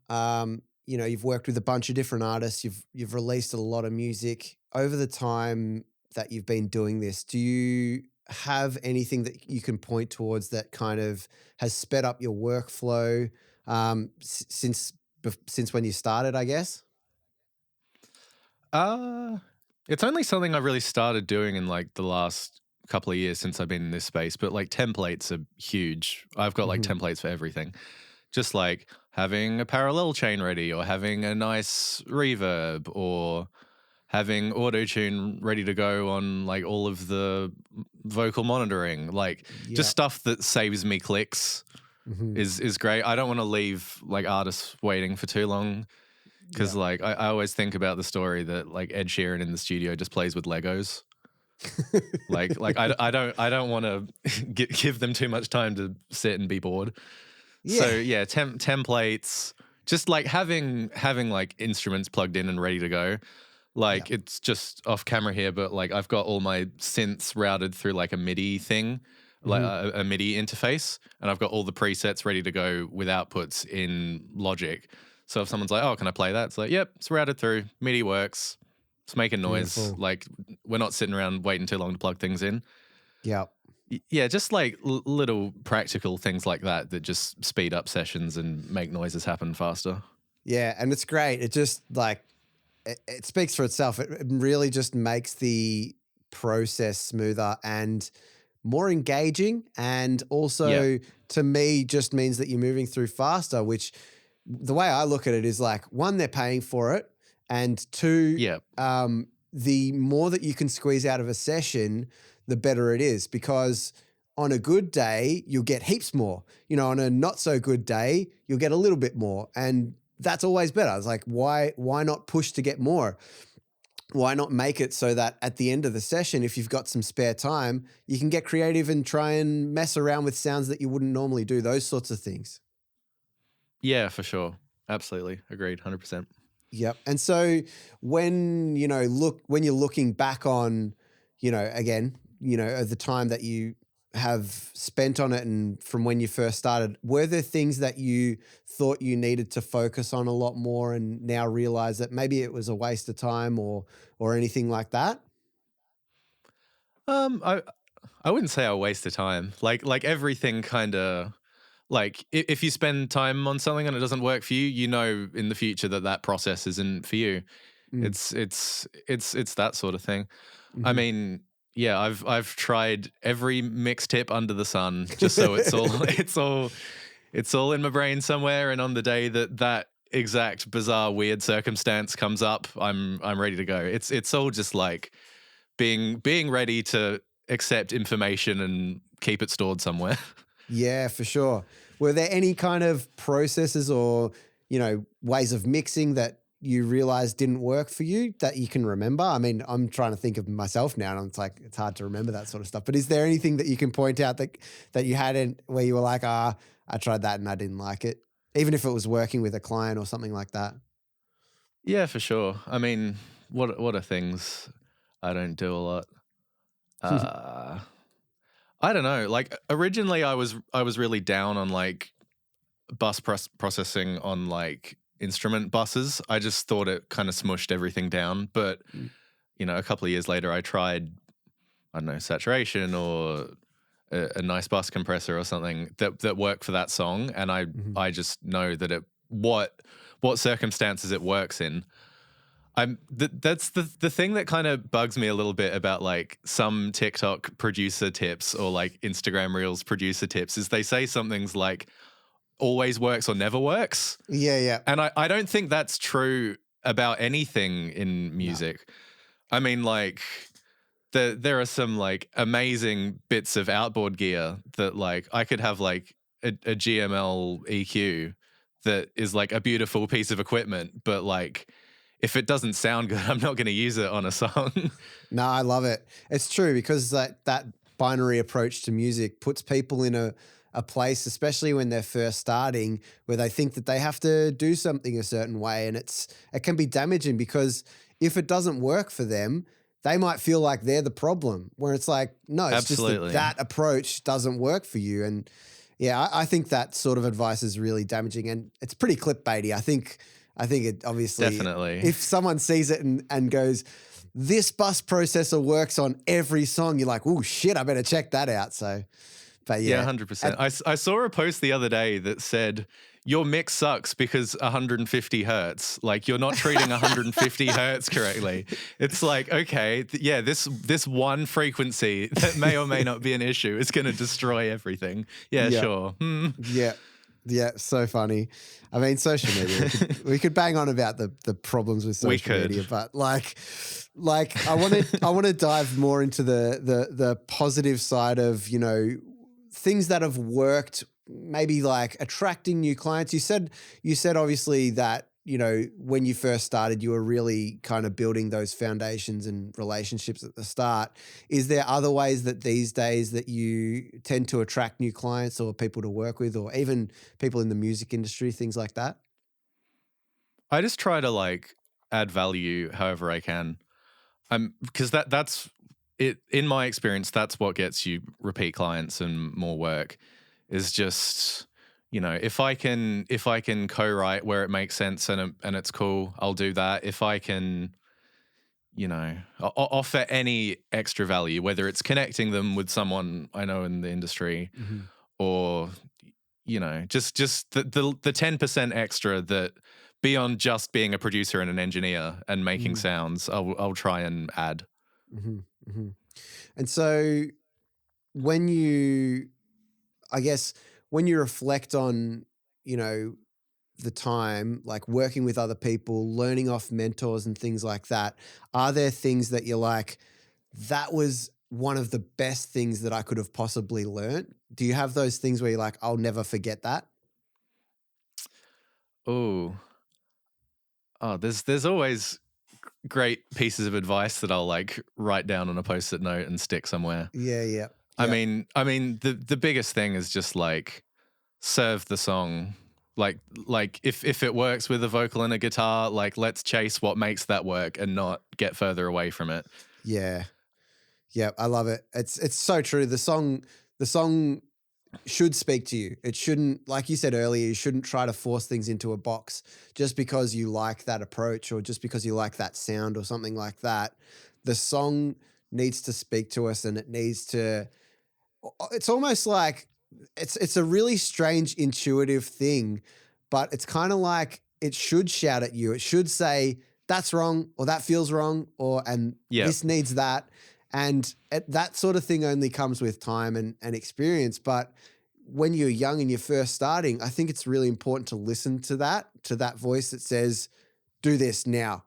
You've worked with a bunch of different artists. You've released a lot of music over the time that you've been doing this. Do you have anything that you can point towards that kind of has sped up your workflow since when you started, I guess? It's only something I really started doing in like the last couple of years since I've been in this space, but like templates are huge. I've got like templates for everything. Just like having a parallel chain ready, or having a nice reverb, or having auto-tune ready to go on like all of the vocal monitoring, like just stuff that saves me clicks is great. I don't want to leave like artists waiting for too long. Because like I always think about the story that like Ed Sheeran in the studio just plays with Legos. like I don't want to give them too much time to sit and be bored. Yeah. So yeah, templates, just like having like instruments plugged in and ready to go. Like it's just off camera here, but like I've got all my synths routed through like a MIDI thing, like a MIDI interface, and I've got all the presets ready to go with outputs in Logic. So if someone's like, oh, can I play that? It's like, yep, it's routed through. MIDI works. It's making noise. Beautiful. Like we're not sitting around waiting too long to plug things in. Yeah. Yeah, just like little practical things like that just speed up sessions and make noises happen faster. Yeah, and it's great. It just like, it speaks for itself. It really just makes the process smoother and more engaging. And also to me just means that you're moving through faster, which the way I look at it is like, one, they're paying for it. And two, the more that you can squeeze out of a session, the better it is, because on a good day, you'll get heaps more. On a not so good day, you'll get a little bit more. And that's always better. It's like, why not push to get more? Why not make it so that at the end of the session, if you've got some spare time, you can get creative and try and mess around with sounds that you wouldn't normally do, those sorts of things. Yeah, for sure. Absolutely. Agreed. 100%. Yep. And so when you're looking back on, again, the time that you have spent on it and from when you first started, were there things that you thought you needed to focus on a lot more and now realize that maybe it was a waste of time or anything like that? I wouldn't say I wasted time. Like everything kind of, like if you spend time on something and it doesn't work for you, in the future that process isn't for you. It's that sort of thing. I mean, yeah, I've tried every mix tip under the sun just so it's all in my brain somewhere, and on the day that exact bizarre weird circumstance comes up, I'm ready to go. It's all just like being ready to accept information and keep it stored somewhere. Yeah, for sure. Were there any kind of processes or, ways of mixing that you realized didn't work for you that you can remember? I mean, I'm trying to think of myself now, and it's hard to remember that sort of stuff. But is there anything that you can point out that you hadn't, where you were like, I tried that and I didn't like it, even if it was working with a client or something like that? Yeah, for sure. I mean, what are things I don't do a lot? Uh, I don't know. Like originally, I was really down on like bus processing on like instrument buses. I just thought it kind of smushed everything down. But a couple of years later, I tried, I don't know, saturation or a nice bus compressor or something that worked for that song, and I just know that what circumstances it works in. That's the thing that kind of bugs me a little bit about like some TikTok producer tips or like Instagram Reels producer tips is they say something's like always works or never works. Yeah. And I don't think that's true about anything in music. No. I mean, like there are some like amazing bits of outboard gear that like I could have like a GML EQ that is like a beautiful piece of equipment, but like if it doesn't sound good, I'm not going to use it on a song. No, I love it. It's true because that binary approach to music puts people in a place, especially when they're first starting, where they think that they have to do something a certain way. And it can be damaging because if it doesn't work for them, they might feel like they're the problem, where it's like, no, it's Absolutely. just that approach doesn't work for you. And yeah, I think that sort of advice is really damaging, and it's pretty clickbaity. I think it obviously, definitely, if someone sees it and goes, this bus processor works on every song, you're like, oh shit, I better check that out. So, but yeah. 100%. I saw a post the other day that said, your mix sucks because 150 hertz. Like you're not treating 150 hertz correctly. It's like, okay, this one frequency that may or may not be an issue is going to destroy everything. Yeah, sure. Yeah, so funny. I mean, social media. We could bang on about the problems with social media, but like I want to dive more into the positive side of things that have worked. Maybe like attracting new clients. You said obviously that when you first started, you were really kind of building those foundations and relationships at the start. Is there other ways that these days that you tend to attract new clients or people to work with, or even people in the music industry, things like that? I just try to like add value however I can. Because that's it. In my experience, that's what gets you repeat clients and more work. Is just if I can co-write where it makes sense and it's cool, I'll do that. If I can offer any extra value, whether it's connecting them with someone I know in the industry, or just the 10% extra that beyond just being a producer and an engineer and making sounds, I'll try and add. And so when you reflect on, the time, like working with other people, learning off mentors and things like that, are there things that you're like, that was one of the best things that I could have possibly learned? Do you have those things where you're like, I'll never forget that? Oh, there's always great pieces of advice that I'll like write down on a post-it note and stick somewhere. Yeah. I mean, the biggest thing is just like serve the song. Like if it works with a vocal and a guitar, like let's chase what makes that work and not get further away from it. Yeah, I love it. It's so true. The song should speak to you. It shouldn't, like you said earlier, you shouldn't try to force things into a box just because you like that approach or just because you like that sound or something like that. The song needs to speak to us, and it needs to, it's almost like it's a really strange intuitive thing, but it's kind of like it should shout at you. It should say that's wrong, or that feels wrong, or this needs that. And that sort of thing only comes with time and experience. But when you're young and you're first starting, I think it's really important to listen to that voice that says, do this now.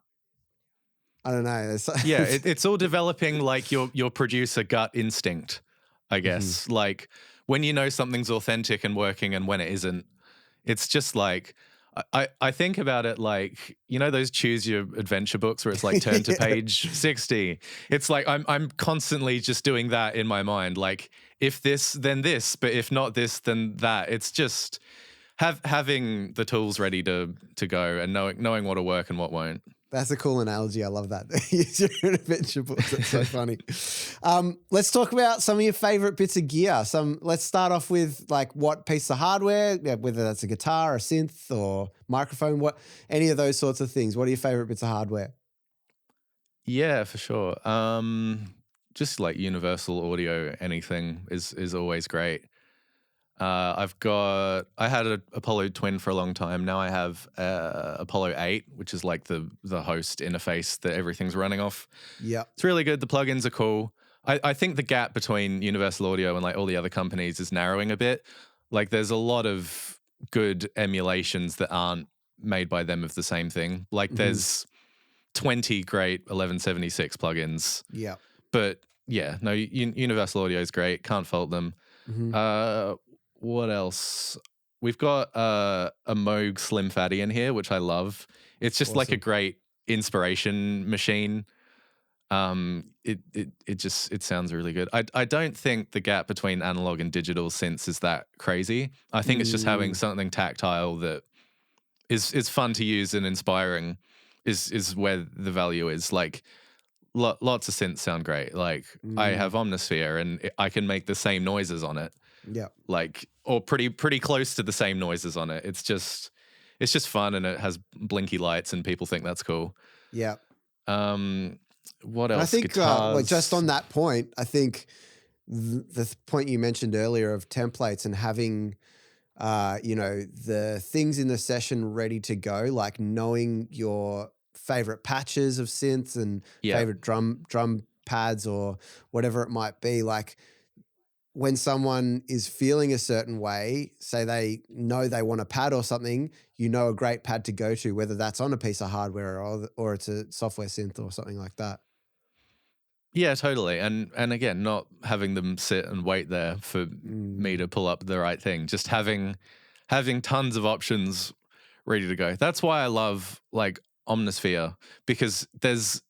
I don't know. Yeah, it's all developing like your producer gut instinct, I guess. Mm-hmm. Like when you know something's authentic and working and when it isn't, it's just like I think about it like, you know, those choose your adventure books where it's like turn to page 60. It's like I'm constantly just doing that in my mind. Like if this, then this, but if not this, then that. It's just having the tools ready to go and knowing what'll work and what won't. That's a cool analogy. I love that. Use your own adventure books. That's so funny. Let's talk about some of your favorite bits of gear. Let's start off with like what piece of hardware, whether that's a guitar, a synth, or microphone. Any of those sorts of things. What are your favorite bits of hardware? Yeah, for sure. Just like universal audio, anything is always great. I had an Apollo Twin for a long time. Now I have Apollo 8, which is like the host interface that everything's running off. Yeah. It's really good. The plugins are cool. I think the gap between Universal Audio and like all the other companies is narrowing a bit. Like there's a lot of good emulations that aren't made by them of the same thing. Like there's 20 great 1176 plugins. Yeah. But yeah, no, Universal Audio is great. Can't fault them. What else? We've got a Moog Slim Fatty in here, which I love. It's just like a great inspiration machine. It sounds really good. I don't think the gap between analog and digital synths is that crazy. I think it's just having something tactile that is fun to use and inspiring is where the value is. Like lots of synths sound great. Like I have Omnisphere and I can make the same noises on it. Yeah. Like, or pretty close to the same noises on it. It's just fun and it has blinky lights and people think that's cool. Yeah. What else? And I think Guitars. just on that point, I think the point you mentioned earlier of templates and having, the things in the session ready to go, like knowing your favorite patches of synths and favorite drum pads or whatever it might be, like when someone is feeling a certain way, say they know they want a pad or something, you know a great pad to go to, whether that's on a piece of hardware or it's a software synth or something like that. Yeah, totally. And again, not having them sit and wait there for me to pull up the right thing. Just having tons of options ready to go. That's why I love like Omnisphere, because there's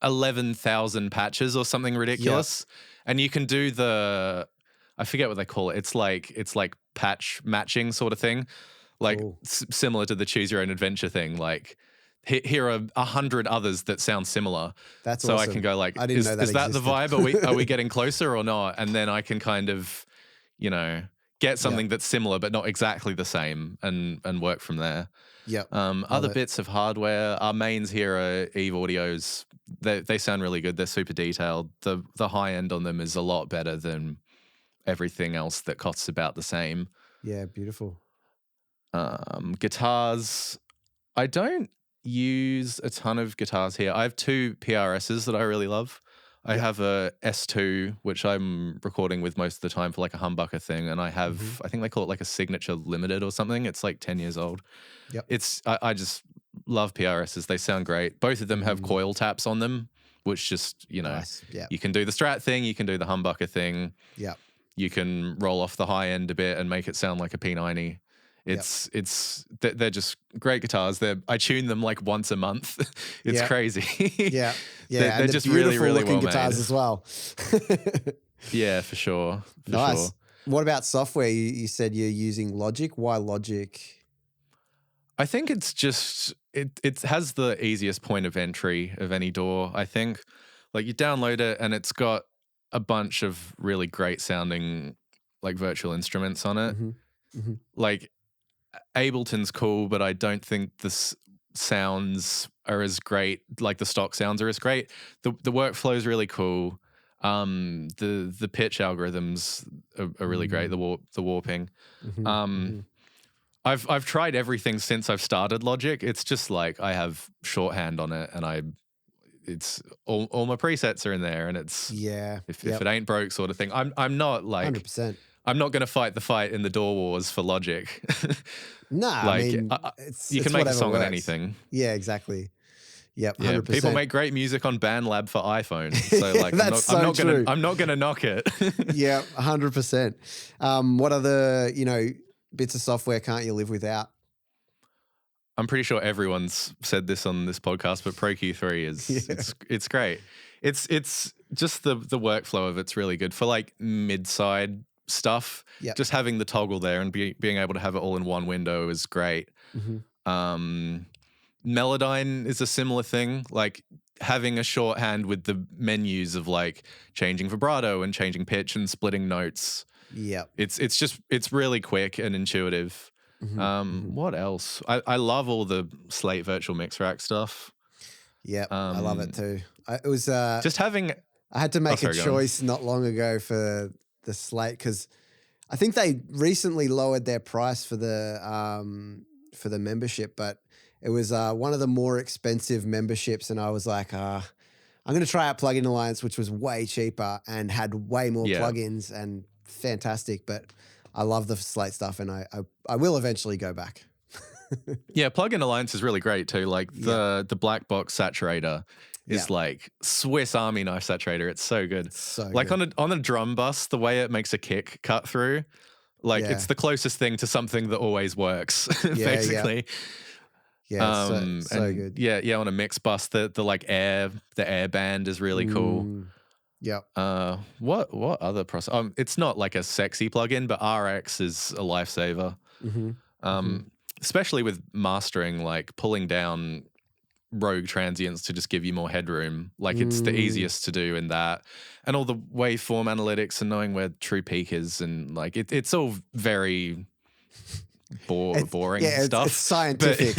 11,000 patches or something ridiculous. Yep. And you can do I forget what they call it. It's like patch matching sort of thing, like similar to the choose your own adventure thing. Like here are 100 others that sound similar. That's so awesome. I can go like, is that the vibe? Are we getting closer or not? And then I can kind of, get something that's similar but not exactly the same and work from there. Yeah. Other bits of hardware, our mains here are Eve Audios. They sound really good. They're super detailed. The high end on them is a lot better than everything else that costs about the same. Yeah, beautiful. Guitars, I don't use a ton of guitars here. I have two PRSs that I really love. I have a S2, which I'm recording with most of the time for like a humbucker thing. And I have, I think they call it like a Signature Limited or something. It's like 10 years old. Yep. I just love PRSs. They sound great. Both of them have coil taps on them, which just, nice. You can do the Strat thing. You can do the humbucker thing. Yeah. You can roll off the high end a bit and make it sound like a P90. They're just great guitars. I tune them like once a month. It's crazy. Yeah. They're just really, really well guitars made as well. Yeah, for sure. Nice. What about software? You said you're using Logic. Why Logic? I think it's just it has the easiest point of entry of any DAW. I think like you download it and it's got a bunch of really great sounding like virtual instruments on it. Like Ableton's cool, but I don't think the sounds are as great. Like the stock sounds are as great. The workflow is really cool. The pitch algorithms are really great. The warping. I've tried everything since I've started Logic. It's just like I have shorthand on it, and it's all my presets are in there, and it's if it ain't broke sort of thing. I'm not like 100%. I'm not going to fight the fight in the DAW wars for Logic. Nah, like, I mean, you can make a song on anything. Yeah, exactly. Yep, Yeah, 100%. people make great music on BandLab for iPhone. So like, That's I'm not gonna knock it. Yeah, 100%. What other, bits of software can't you live without? I'm pretty sure everyone's said this on this podcast, but Pro Q3 is it's great. It's just the workflow of it's really good for like mid-side stuff. Yep. Just having the toggle there and being able to have it all in one window is great. Melodyne is a similar thing, like having a shorthand with the menus of like changing vibrato and changing pitch and splitting notes. Yeah. It's really quick and intuitive. What else? I love all the Slate virtual mix rack stuff. Yeah, I love it too. It was just having. I had to make a choice not long ago for the Slate because I think they recently lowered their price for the membership, but it was one of the more expensive memberships, and I was like, I'm going to try out Plugin Alliance, which was way cheaper and had way more plugins and fantastic. But I love the Slate stuff, and I will eventually go back. Yeah, Plugin Alliance is really great too. Like the black box saturator is like Swiss Army knife saturator. It's so good. Like good. on a drum bus, the way it makes a kick cut through, like it's the closest thing to something that always works, basically. Yeah, so good. Yeah, on a mix bus, the like air band is really cool. Yeah. What other process? It's not like a sexy plugin, but RX is a lifesaver. Especially with mastering, like pulling down rogue transients to just give you more headroom. Like it's the easiest to do in that, and all the waveform analytics and knowing where true peak is, and like it's all very boring stuff. It's scientific.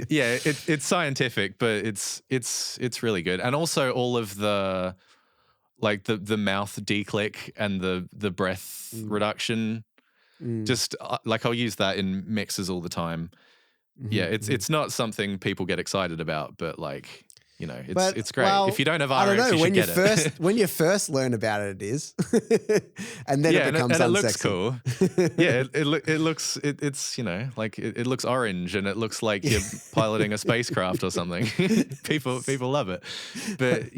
It's scientific, but it's really good. And also all of the like the mouth declick and the breath reduction. Just like I'll use that in mixes all the time. It's not something people get excited about, but like, it's great. Well, if you don't have RX, I don't know, when you first learn about it, it is, and then it becomes unsexy. It looks cool. It looks it looks orange and it looks like you're piloting a spacecraft or something. People love it, but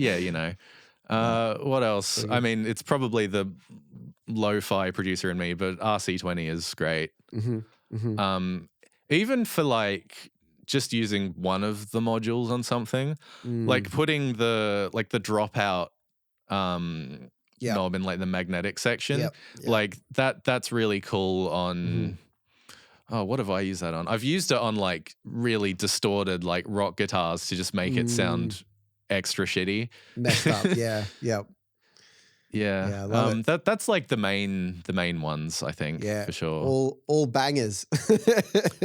what else? I mean, it's probably the lo-fi producer in me, but RC20 is great. Even for like just using one of the modules on something, like putting the dropout knob in like the magnetic section, like that's really cool on. Oh, what have I used that on? I've used it on like really distorted like rock guitars to just make it sound extra shitty, messed up. Yeah, I love it. That's like the main ones, I think, for sure. All bangers.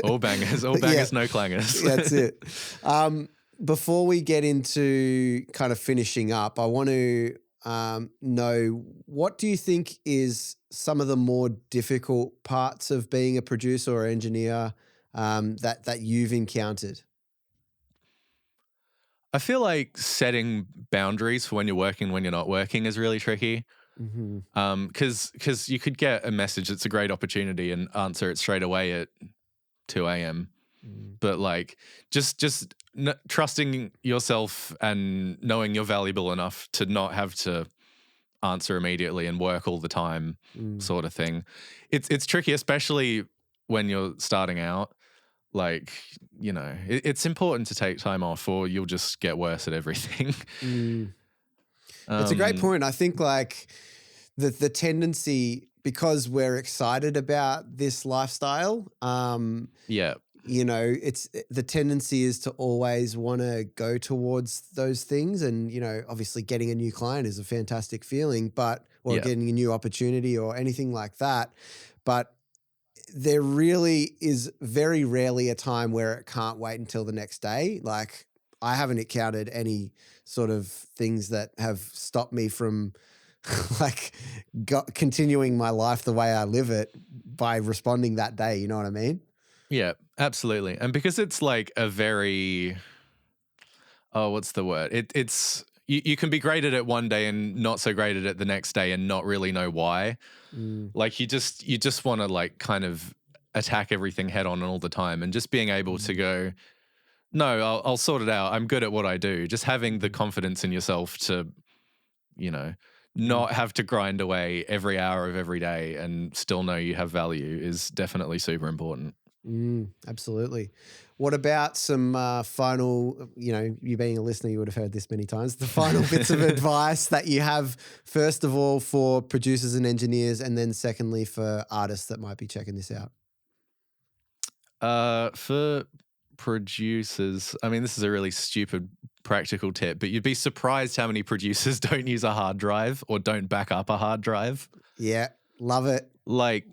all bangers, no clangers. That's it. Before we get into kind of finishing up, I want to know, what do you think is some of the more difficult parts of being a producer or engineer that you've encountered? I feel like setting boundaries for when you're working, when you're not working is really tricky. Because you could get a message that's a great opportunity and answer it straight away at 2 a.m. But like just trusting yourself and knowing you're valuable enough to not have to answer immediately and work all the time, sort of thing. It's tricky, especially when you're starting out. Like, it's important to take time off or you'll just get worse at everything. It's a great point. I think like the tendency, because we're excited about this lifestyle, it's the tendency is to always want to go towards those things. And, obviously getting a new client is a fantastic feeling, or getting a new opportunity or anything like that. But there really is very rarely a time where it can't wait until the next day. Like I haven't encountered any sort of things that have stopped me from like continuing my life the way I live it by responding that day. You know what I mean? Yeah, absolutely. And because it's like a very, what's the word? It's you can be great at it one day and not so great at it the next day and not really know why. Like you just want to like kind of attack everything head on all the time, and just being able to go, No, I'll sort it out. I'm good at what I do. Just having the confidence in yourself to, not have to grind away every hour of every day and still know you have value is definitely super important. Absolutely. What about some final, you being a listener, you would have heard this many times, the final bits of advice that you have, first of all, for producers and engineers, and then secondly, for artists that might be checking this out? For producers, I mean, this is a really stupid practical tip, but you'd be surprised how many producers don't use a hard drive or don't back up a hard drive. Yeah, love it. Like,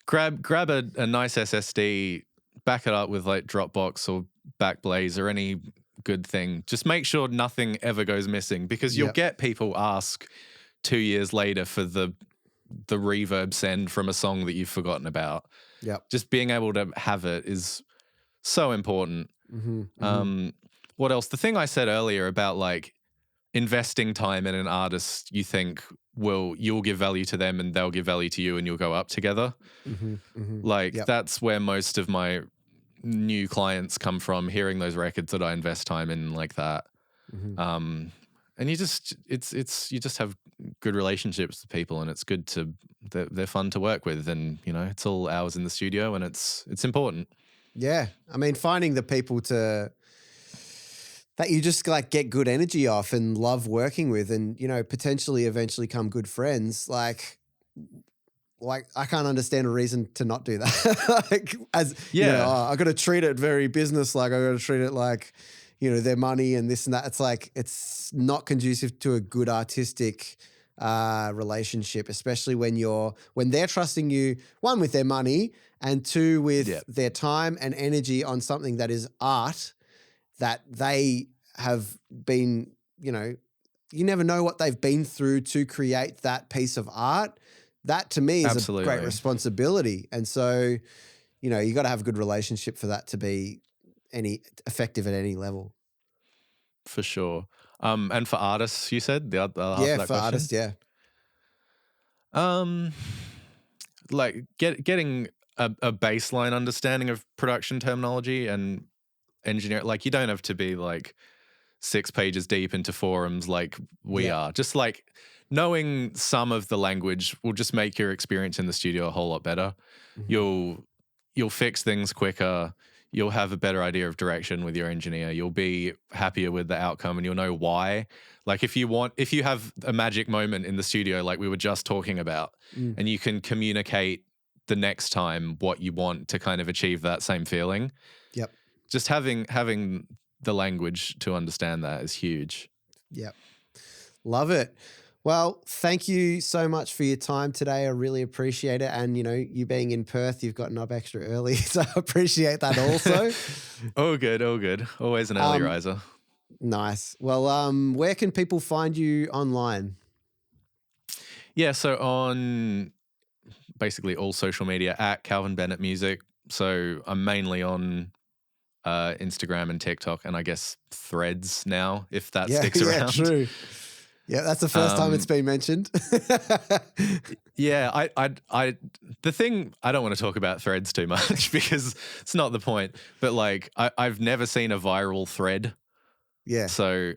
grab a nice SSD, back it up with like Dropbox or Backblaze or any good thing. Just make sure nothing ever goes missing, because you'll get people ask 2 years later for the reverb send from a song that you've forgotten about. Yep. Just being able to have it is so important. What else? The thing I said earlier about like investing time in an artist you think you'll give value to them and they'll give value to you and you'll go up together. That's where most of my new clients come from, hearing those records that I invest time in like that. And you just have good relationships with people, and it's good they're fun to work with, and it's all hours in the studio, and it's important. Yeah. I mean, finding the people that you just like get good energy off and love working with, and, potentially eventually come good friends. Like I can't understand a reason to not do that. I got to treat it very business-like. I got to treat it like, their money and this and that. It's like, it's not conducive to a good artistic relationship, especially when they're trusting you, one, with their money, and two, with their time and energy on something that is art that they have been, you never know what they've been through to create that piece of art. That to me is a great responsibility. And so, you got to have a good relationship for that to be effective at any level. For sure. And for artists, you said the other half of that question? Artists, yeah. Like getting a baseline understanding of production terminology and engineer. Like, you don't have to be like 6 pages deep into forums like we are. Just like knowing some of the language will just make your experience in the studio a whole lot better. You'll fix things quicker. You'll have a better idea of direction with your engineer. You'll be happier with the outcome, and you'll know why. Like, if you have a magic moment in the studio, like we were just talking about, and you can communicate the next time what you want to kind of achieve that same feeling. Yep. Just having the language to understand that is huge. Yep. Love it. Well, thank you so much for your time today. I really appreciate it. And, you being in Perth, you've gotten up extra early, so I appreciate that also. All good. Always an early riser. Nice. Well, where can people find you online? Yeah, so on basically all social media at Calvin Bennett Music. So I'm mainly on Instagram and TikTok, and I guess Threads now, if that sticks around. Yeah, true. Yeah, that's the first time it's been mentioned. Yeah, the thing, I don't want to talk about Threads too much because it's not the point. But like, I've never seen a viral thread. Yeah. So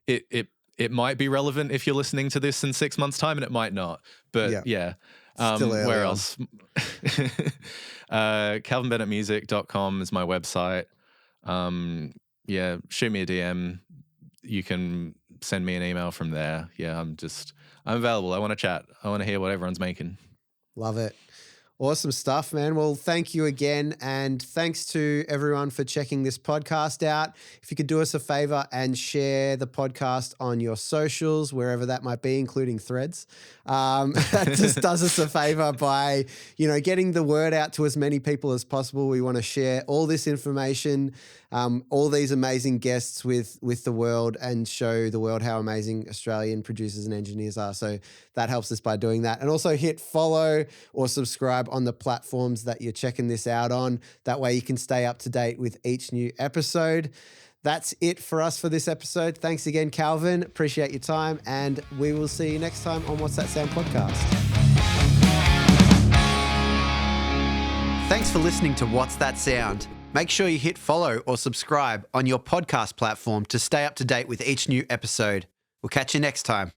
it might be relevant if you're listening to this in 6 months' time, and it might not. But yeah. Where else? CalvinBennettMusic.com is my website. Shoot me a DM. You can send me an email from there. Yeah, I'm available. I want to chat. I want to hear what everyone's making. Love it. Awesome stuff, man. Well, thank you again. And thanks to everyone for checking this podcast out. If you could do us a favor and share the podcast on your socials, wherever that might be, including Threads. That just does us a favor by, getting the word out to as many people as possible. We want to share all this information, all these amazing guests with the world, and show the world how amazing Australian producers and engineers are. So that helps us by doing that. And also hit follow or subscribe on the platforms that you're checking this out on. That way you can stay up to date with each new episode. That's it for us for this episode. Thanks again, Calvin. Appreciate your time, and we will see you next time on What's That Sound podcast. Thanks for listening to What's That Sound. Make sure you hit follow or subscribe on your podcast platform to stay up to date with each new episode. We'll catch you next time.